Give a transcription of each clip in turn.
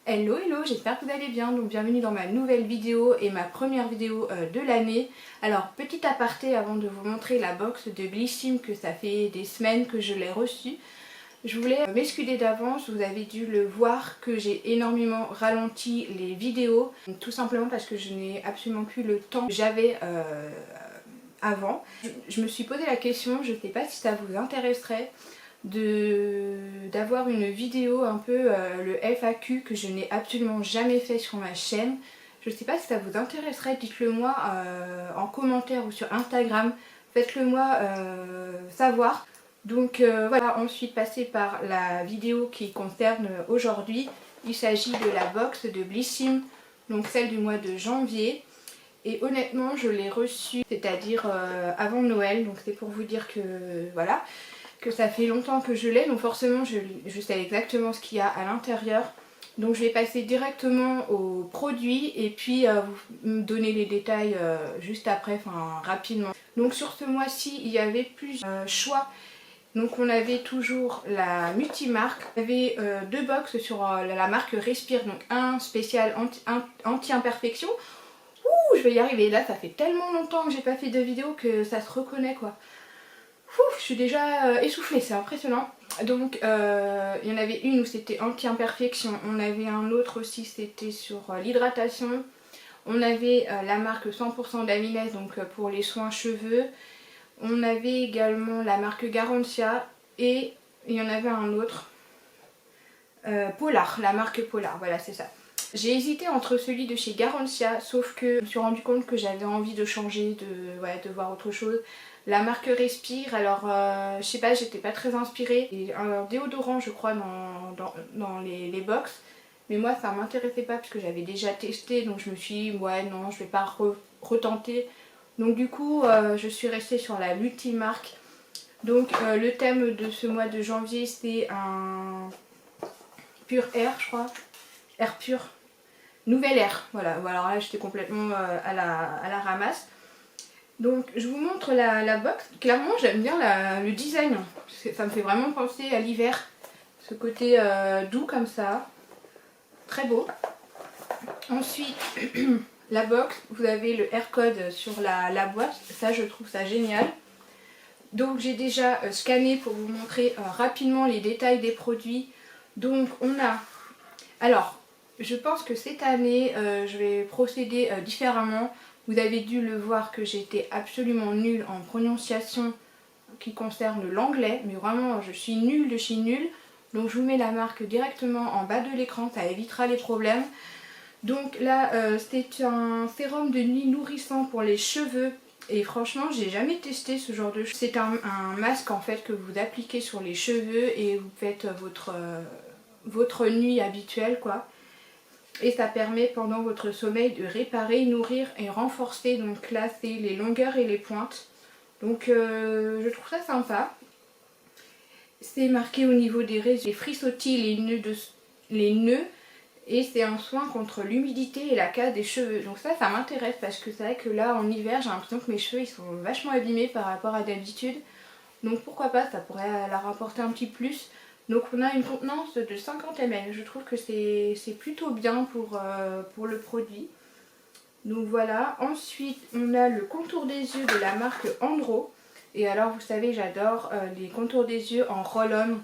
Hello hello, j'espère que vous allez bien, donc bienvenue dans ma nouvelle vidéo et ma première vidéo de l'année. Alors petit aparté avant de vous montrer la box de Blissim, que ça fait des semaines que je l'ai reçue. Je voulais m'excuser d'avance, vous avez dû le voir que j'ai énormément ralenti les vidéos, tout simplement parce que je n'ai absolument plus le temps que j'avais avant. Je me suis posé la question, je ne sais pas si ça vous intéresserait d'avoir une vidéo un peu le FAQ que je n'ai absolument jamais fait sur ma chaîne. Je ne sais pas si ça vous intéresserait, dites-le moi en commentaire ou sur Instagram, faites-le moi savoir. Donc voilà, ensuite passer par la vidéo qui concerne aujourd'hui. Il s'agit de la box de Blissim, donc celle du mois de janvier. Et honnêtement je l'ai reçue, c'est-à-dire avant Noël, donc c'est pour vous dire que voilà, que ça fait longtemps que je l'ai, donc forcément je sais exactement ce qu'il y a à l'intérieur. Donc je vais passer directement aux produits et puis vous me donner les détails juste après, enfin rapidement. Donc sur ce mois-ci il y avait plusieurs choix. Donc on avait toujours la multimarque, on avait deux box sur la marque Respire, donc un spécial anti-imperfection. Ouh, je vais y arriver, là ça fait tellement longtemps que j'ai pas fait de vidéo que ça se reconnaît quoi. Je suis déjà essoufflée, c'est impressionnant. Donc il y en avait une où c'était anti-imperfection, on avait un autre aussi, c'était sur l'hydratation. On avait la marque 100% d'Amilès, donc pour les soins cheveux. On avait également la marque Garantia et il y en avait un autre, Polar, la marque Polar, voilà c'est ça. J'ai hésité entre celui de chez Garantia, sauf que je me suis rendu compte que j'avais envie de changer, de voir autre chose. La marque Respire, alors je sais pas, j'étais pas très inspirée. Et un déodorant je crois dans les box. Mais moi ça m'intéressait pas parce que j'avais déjà testé, donc je me suis dit ouais non je vais pas retenter. Donc du coup je suis restée sur la multimarque. Donc le thème de ce mois de janvier c'est un pur air je crois. Air pur. Nouvelle ère, voilà, alors là j'étais complètement à la ramasse. Donc je vous montre la box, clairement j'aime bien le design, ça me fait vraiment penser à l'hiver, ce côté doux comme ça, très beau. Ensuite la box, vous avez le air code sur la boîte, ça je trouve ça génial. Donc j'ai déjà scanné pour vous montrer rapidement les détails des produits. Donc on a, alors je pense que cette année je vais procéder différemment. Vous avez dû le voir que j'étais absolument nulle en prononciation qui concerne l'anglais, mais vraiment je suis nulle de chez nulle. Donc je vous mets la marque directement en bas de l'écran, ça évitera les problèmes. Donc là c'est un sérum de nuit nourrissant pour les cheveux. Et franchement j'ai jamais testé ce genre de choses. C'est un masque en fait que vous appliquez sur les cheveux et vous faites votre nuit habituelle quoi. Et ça permet pendant votre sommeil de réparer, nourrir et renforcer. Donc là c'est les longueurs et les pointes. Donc je trouve ça sympa. C'est marqué au niveau des réseaux, les frisottis, les nœuds. Et c'est un soin contre l'humidité et la casse des cheveux. Donc ça m'intéresse parce que c'est vrai que là en hiver j'ai l'impression que mes cheveux ils sont vachement abîmés par rapport à d'habitude. Donc pourquoi pas, ça pourrait leur apporter un petit plus. Donc on a une contenance de 50 ml, je trouve que c'est plutôt bien pour le produit. Donc voilà, ensuite on a le contour des yeux de la marque Andro. Et alors vous savez j'adore les contours des yeux en roll-on,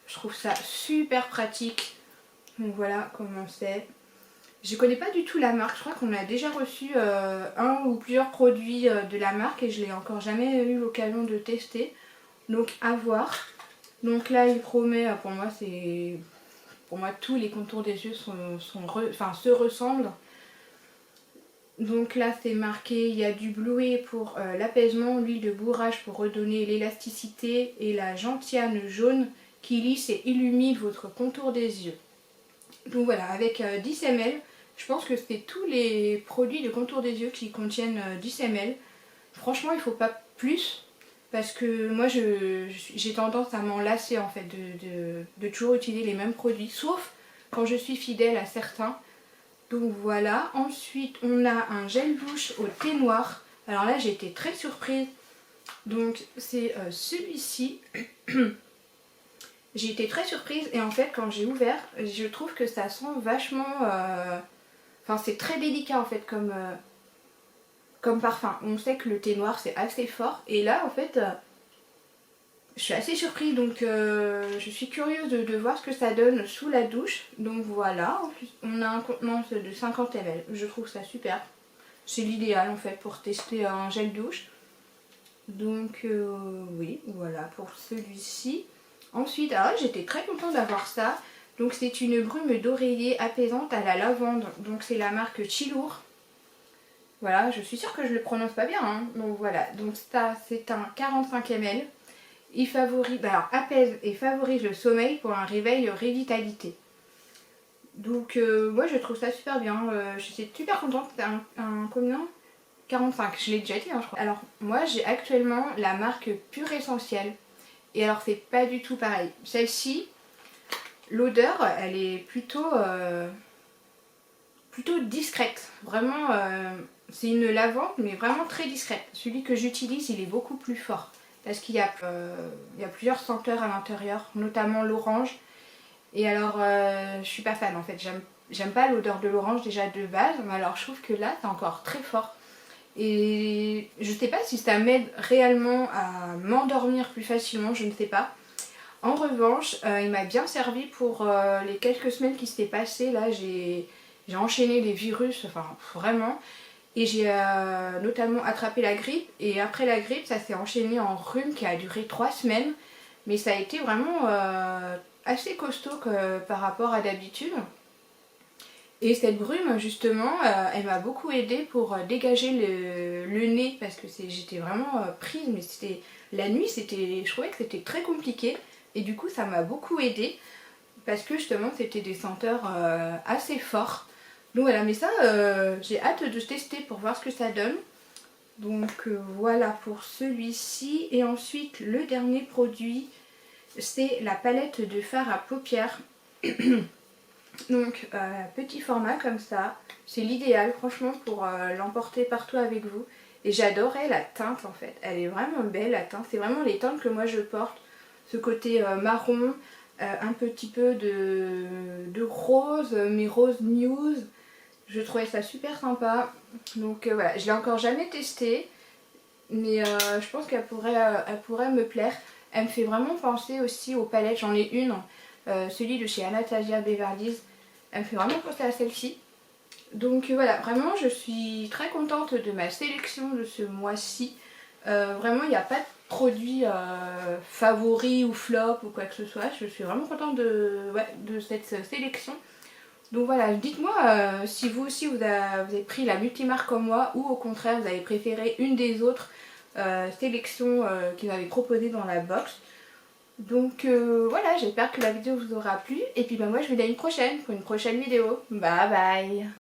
je trouve ça super pratique. Donc voilà comment c'est. Je connais pas du tout la marque, je crois qu'on a déjà reçu un ou plusieurs produits de la marque et je l'ai encore jamais eu l'occasion de tester. Donc à voir. Donc là il promet, pour moi tous les contours des yeux se ressemblent. Donc là c'est marqué, il y a du bluet pour l'apaisement, l'huile de bourrage pour redonner l'élasticité et la gentiane jaune qui lisse et illumine votre contour des yeux. Donc voilà, avec 10 ml, je pense que c'est tous les produits de contour des yeux qui contiennent 10 ml. Franchement il ne faut pas plus. Parce que moi j'ai tendance à m'en lasser en fait de toujours utiliser les mêmes produits, sauf quand je suis fidèle à certains. Donc voilà, ensuite on a un gel douche au thé noir. Alors là j'ai été très surprise. Donc c'est celui-ci. J'ai été très surprise et en fait quand j'ai ouvert, je trouve que ça sent vachement... Enfin c'est très délicat en fait comme parfum. On sait que le thé noir c'est assez fort et là en fait je suis assez surprise donc je suis curieuse de voir ce que ça donne sous la douche. Donc voilà, en plus, on a un contenant de 50 ml, je trouve ça super. C'est l'idéal en fait pour tester un gel douche. Donc oui, voilà pour celui-ci. Ensuite, alors j'étais très contente d'avoir ça. Donc c'est une brume d'oreiller apaisante à la lavande. Donc c'est la marque Chilour. Voilà, je suis sûre que je le prononce pas bien. Hein. Donc voilà, donc ça c'est un 45 ml. Il favorise, alors, apaise et favorise le sommeil pour un réveil revitalité. Donc moi je trouve ça super bien. Je suis super contente. C'est un combien 45, je l'ai déjà dit hein, je crois. Alors moi j'ai actuellement la marque Pure Essentiel. Et alors c'est pas du tout pareil. Celle-ci, l'odeur elle est plutôt discrète. Vraiment c'est une lavande mais vraiment très discrète. Celui que j'utilise il est beaucoup plus fort. Parce qu'il y a plusieurs senteurs à l'intérieur, notamment l'orange. Et alors je suis pas fan en fait. J'aime pas l'odeur de l'orange déjà de base. Mais alors je trouve que là c'est encore très fort. Et je sais pas si ça m'aide réellement à m'endormir plus facilement, je ne sais pas. En revanche, il m'a bien servi pour les quelques semaines qui s'étaient passées. Là, j'ai enchaîné les virus, enfin vraiment. Et j'ai notamment attrapé la grippe. Et après la grippe, ça s'est enchaîné en rhume qui a duré 3 semaines. Mais ça a été vraiment assez costaud par rapport à d'habitude. Et cette brume justement, elle m'a beaucoup aidée pour dégager le nez parce que j'étais vraiment prise, mais c'était la nuit, je trouvais que c'était très compliqué et du coup ça m'a beaucoup aidée parce que justement c'était des senteurs assez forts. Donc voilà, mais ça j'ai hâte de tester pour voir ce que ça donne. Donc voilà pour celui-ci. Et ensuite le dernier produit c'est la palette de fard à paupières. Donc petit format comme ça, c'est l'idéal franchement pour l'emporter partout avec vous. Et j'adorais la teinte en fait, elle est vraiment belle la teinte, c'est vraiment les teintes que moi je porte. Ce côté marron, un petit peu de rose, mais rose news. Je trouvais ça super sympa. Donc voilà, je l'ai encore jamais testé, mais je pense qu'elle pourrait me plaire. Elle me fait vraiment penser aussi aux palettes, j'en ai une. Celui de chez Anastasia Beverly Hills, elle me fait vraiment penser à celle-ci. Donc voilà, vraiment je suis très contente de ma sélection de ce mois-ci. Vraiment il n'y a pas de produit favori ou flop ou quoi que ce soit. Je suis vraiment contente de cette sélection. Donc voilà, dites-moi si vous aussi vous avez pris la multimarque comme moi ou au contraire vous avez préféré une des autres sélections qu'ils m'avaient proposées dans la box. Donc voilà, j'espère que la vidéo vous aura plu. Et puis bah moi je vous dis à une prochaine pour une prochaine vidéo. Bye bye.